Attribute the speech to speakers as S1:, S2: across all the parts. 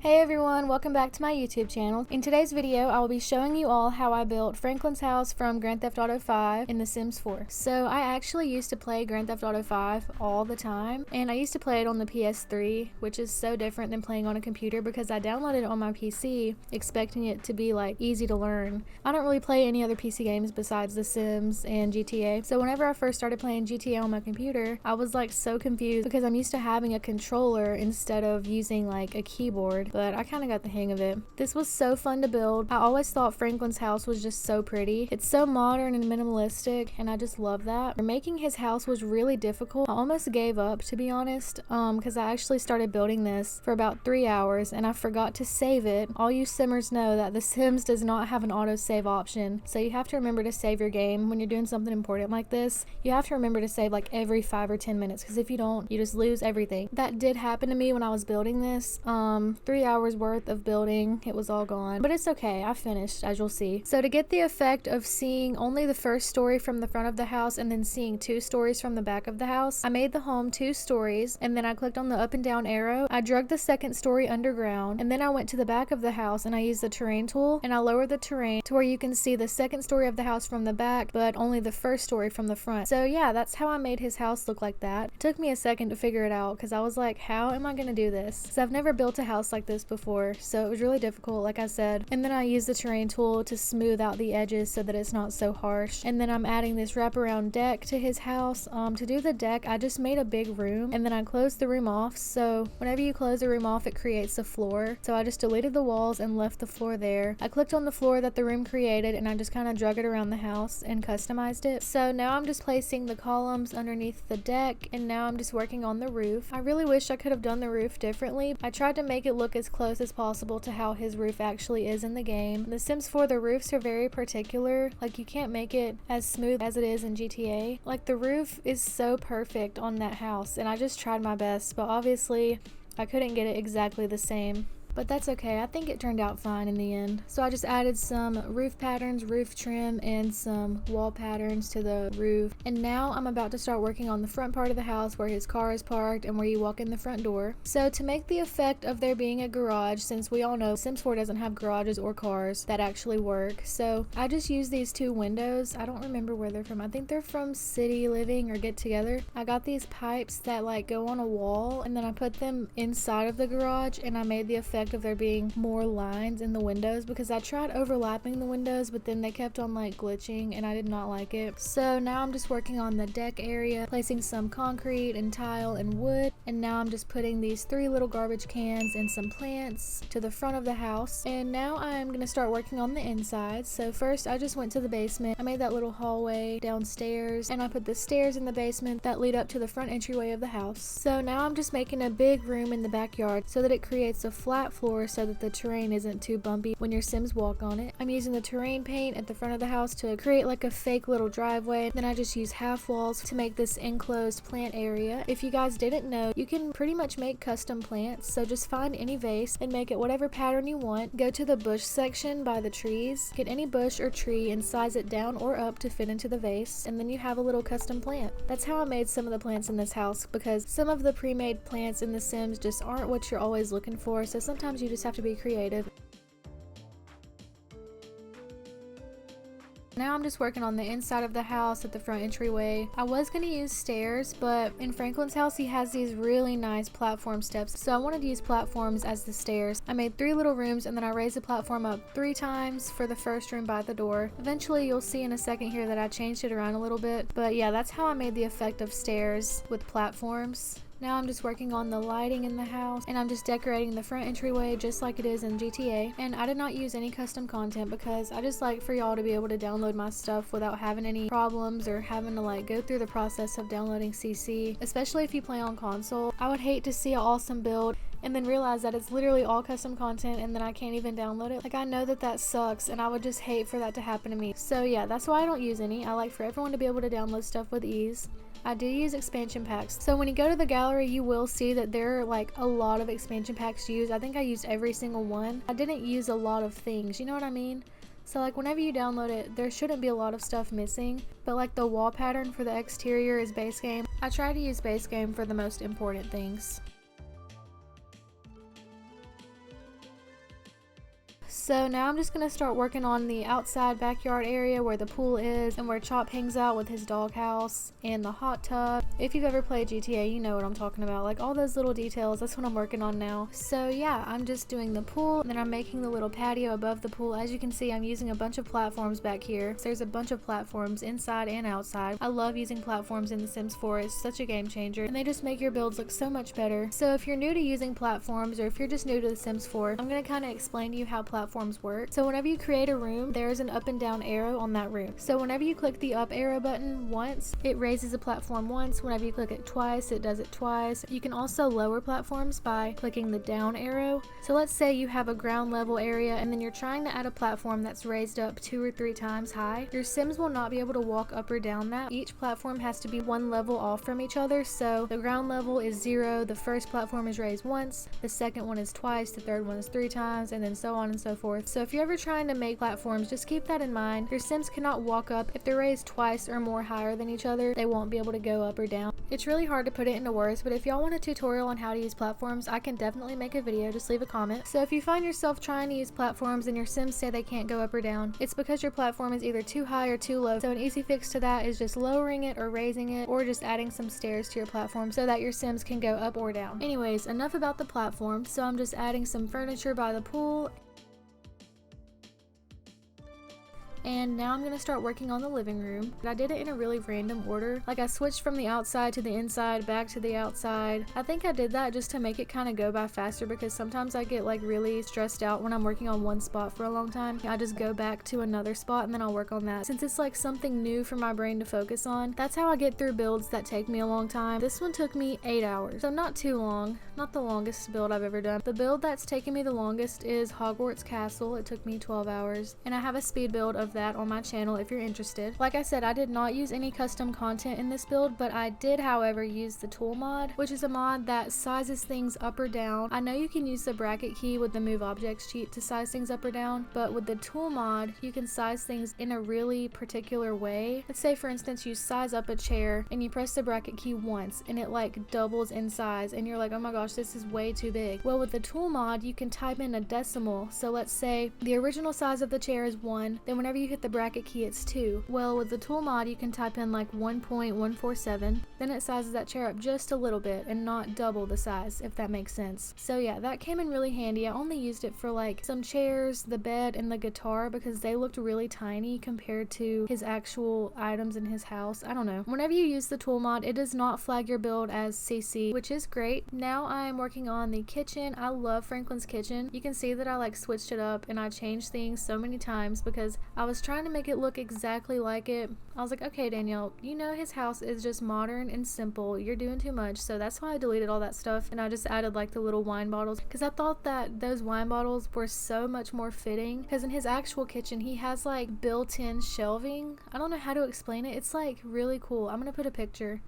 S1: Hey everyone, welcome back to my YouTube channel. In today's video, I will be showing you all how I built Franklin's house from Grand Theft Auto 5 in The Sims 4. So I actually used to play Grand Theft Auto 5 all the time, and I used to play it on the PS3, which is so different than playing on a computer because I downloaded it on my PC expecting it to be like easy to learn. I don't really play any other PC games besides The Sims and GTA. So whenever I first started playing GTA on my computer, I was like so confused because I'm used to having a controller instead of using like a keyboard. But I kind of got the hang of it. This was so fun to build. I always thought Franklin's house was just so pretty. It's so modern and minimalistic, and I just love that. Making his house was really difficult. I almost gave up, to be honest, because I actually started building this for about 3 hours and I forgot to save it. All you Simmers know that The Sims does not have an autosave option, so you have to remember to save your game when you're doing something important like this. You have to remember to save like every 5 or 10 minutes, because if you don't, you just lose everything. That did happen to me when I was building this. 3 hours worth of building, it was all gone, but it's okay. I finished, as you'll see. So to get the effect of seeing only the first story from the front of the house and then seeing 2 stories from the back of the house, I made the home 2 stories, and then I clicked on the up and down arrow. I drug the second story underground, and then I went to the back of the house and I used the terrain tool and I lowered the terrain to where you can see the second story of the house from the back, but only the first story from the front. So yeah, that's how I made his house look like that. It took me a second to figure it out because I was like, how am I gonna do this? Because I've never built a house like this before, so it was really difficult, like I said. And then I used the terrain tool to smooth out the edges so that it's not so harsh. And then I'm adding this wraparound deck to his house. To do the deck, I just made a big room and then I closed the room off. So whenever you close the room off, it creates a floor. So I just deleted the walls and left the floor there. I clicked on the floor that the room created and I just kind of drug it around the house and customized it. So now I'm just placing the columns underneath the deck, and now I'm just working on the roof. I really wish I could have done the roof differently. I tried to make it look as close as possible to how his roof actually is in the game. In The Sims 4, the roofs are very particular. Like, you can't make it as smooth as it is in GTA. Like, the roof is so perfect on that house, and I just tried my best, but obviously I couldn't get it exactly the same. But that's okay, I think it turned out fine in the end. So I just added some roof patterns, roof trim, and some wall patterns to the roof. And now I'm about to start working on the front part of the house where his car is parked and where you walk in the front door. So to make the effect of there being a garage, since we all know Sims 4 doesn't have garages or cars that actually work, so I just used these 2 windows. I don't remember where they're from. I think they're from City Living or Get Together. I got these pipes that like go on a wall, and then I put them inside of the garage, and I made the effect of there being more lines in the windows because I tried overlapping the windows, but then they kept on like glitching and I did not like it. So now I'm just working on the deck area, placing some concrete and tile and wood, and now I'm just putting these 3 little garbage cans and some plants to the front of the house. And now I'm gonna start working on the inside. So first I just went to the basement. I made that little hallway downstairs, and I put the stairs in the basement that lead up to the front entryway of the house. So now I'm just making a big room in the backyard so that it creates a flat floor so that the terrain isn't too bumpy when your Sims walk on it. I'm using the terrain paint at the front of the house to create like a fake little driveway. Then I just use half walls to make this enclosed plant area. If you guys didn't know, you can pretty much make custom plants, so just find any vase and make it whatever pattern you want. Go to the bush section by the trees, get any bush or tree and size it down or up to fit into the vase, and then you have a little custom plant. That's how I made some of the plants in this house, because some of the pre-made plants in The Sims just aren't what you're always looking for, so sometimes you just have to be creative. Now I'm just working on the inside of the house at the front entryway. I was going to use stairs, but in Franklin's house he has these really nice platform steps, so I wanted to use platforms as the stairs. I made 3 little rooms, and then I raised the platform up 3 times for the first room by the door. Eventually you'll see in a second here that I changed it around a little bit, but yeah, that's how I made the effect of stairs with platforms. Now I'm just working on the lighting in the house, and I'm just decorating the front entryway just like it is in GTA. And I did not use any custom content because I just like for y'all to be able to download my stuff without having any problems or having to like go through the process of downloading CC, especially if you play on console. I would hate to see an awesome build and then realize that it's literally all custom content and then I can't even download it. Like, I know that that sucks, and I would just hate for that to happen to me. So yeah, that's why I don't use any. I like for everyone to be able to download stuff with ease. I do use expansion packs. So when you go to the gallery, you will see that there are like a lot of expansion packs used. I think I used every single one. I didn't use a lot of things, you know what I mean? So like whenever you download it, there shouldn't be a lot of stuff missing, but like the wall pattern for the exterior is base game. I try to use base game for the most important things. So now I'm just gonna start working on the outside backyard area where the pool is and where Chop hangs out with his doghouse and the hot tub. If you've ever played GTA, you know what I'm talking about. Like all those little details, that's what I'm working on now. So yeah, I'm just doing the pool and then I'm making the little patio above the pool. As you can see, I'm using a bunch of platforms back here. So there's a bunch of platforms inside and outside. I love using platforms in The Sims 4. It's such a game changer and they just make your builds look so much better. So if you're new to using platforms or if you're just new to The Sims 4, I'm going to kind of explain to you how platforms work. So whenever you create a room, there's an up and down arrow on that room. So whenever you click the up arrow button once, it raises a platform once. Whenever you click it twice, it does it twice. You can also lower platforms by clicking the down arrow. So let's say you have a ground level area and then you're trying to add a platform that's raised up 2 or 3 times high. Your Sims will not be able to walk up or down that. Each platform has to be one level off from each other. So the ground level is 0, the first platform is raised once, the second one is twice, the third one is 3 times, and then so on and so forth. So if you're ever trying to make platforms, just keep that in mind. Your Sims cannot walk up. If they're raised twice or more higher than each other, they won't be able to go up or down. It's really hard to put it into words, but if y'all want a tutorial on how to use platforms, I can definitely make a video. Just leave a comment. So if you find yourself trying to use platforms and your Sims say they can't go up or down, it's because your platform is either too high or too low. So an easy fix to that is just lowering it or raising it, or just adding some stairs to your platform so that your Sims can go up or down. Anyways, enough about the platform. So I'm just adding some furniture by the pool. And now I'm going to start working on the living room. I did it in a really random order. Like I switched from the outside to the inside, back to the outside. I think I did that just to make it kind of go by faster because sometimes I get like really stressed out when I'm working on one spot for a long time. I just go back to another spot and then I'll work on that. Since it's like something new for my brain to focus on, that's how I get through builds that take me a long time. This one took me 8 hours, so not too long. Not the longest build I've ever done. The build that's taken me the longest is Hogwarts Castle. It took me 12 hours. And I have a speed build of that on my channel if you're interested. Like I said, I did not use any custom content in this build, but I did, however, use the tool mod, which is a mod that sizes things up or down. I know you can use the bracket key with the move objects cheat to size things up or down, but with the tool mod, you can size things in a really particular way. Let's say, for instance, you size up a chair and you press the bracket key once and it like doubles in size and you're like, oh my gosh, this is way too big. Well, with the tool mod, you can type in a decimal. So let's say the original size of the chair is 1, then whenever you hit the bracket key, it's 2. Well, with the tool mod, you can type in like 1.147, then it sizes that chair up just a little bit and not double the size, if that makes sense. So yeah, that came in really handy. I only used it for like some chairs, the bed, and the guitar because they looked really tiny compared to his actual items in his house. I don't know. Whenever you use the tool mod, it does not flag your build as CC, which is great. Now I'm working on the kitchen. I love Franklin's kitchen. You can see that I like switched it up and I changed things so many times because I was trying to make it look exactly like it. I was like, okay, Danielle, you know his house is just modern and simple. You're doing too much. So that's why I deleted all that stuff and I just added like the little wine bottles because I thought that those wine bottles were so much more fitting because in his actual kitchen he has like built-in shelving. I don't know how to explain it. It's like really cool. I'm gonna put a picture.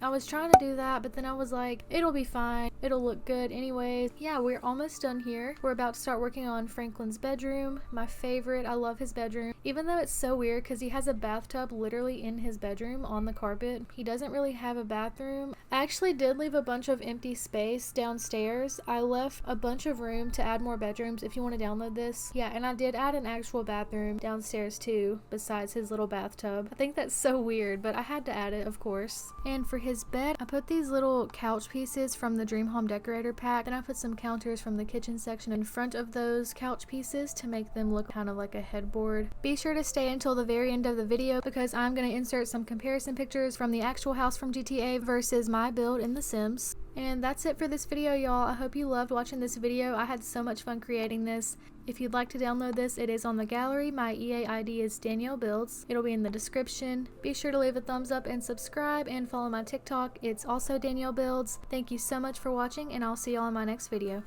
S1: I was trying to do that, but then I was like, it'll be fine. It'll look good anyways. Yeah, we're almost done here. We're about to start working on Franklin's bedroom. My favorite. I love his bedroom. Even though it's so weird because he has a bathtub literally in his bedroom on the carpet. He doesn't really have a bathroom. I actually did leave a bunch of empty space downstairs. I left a bunch of room to add more bedrooms if you want to download this. Yeah, and I did add an actual bathroom downstairs too, besides his little bathtub. I think that's so weird, but I had to add it, of course. And for his bed, I put these little couch pieces from the Dream Home Decorator pack. Then I put some counters from the kitchen section in front of those couch pieces to make them look kind of like a headboard. Be sure to stay until the very end of the video because I'm going to insert some comparison pictures from the actual house from GTA versus my build in The Sims. And that's it for this video, y'all. I hope you loved watching this video. I had so much fun creating this. If you'd like to download this, it is on the gallery. My EA ID is Danielle Builds. It'll be in the description. Be sure to leave a thumbs up and subscribe and follow my TikTok. It's also Danielle Builds. Thank you so much for watching and I'll see y'all in my next video.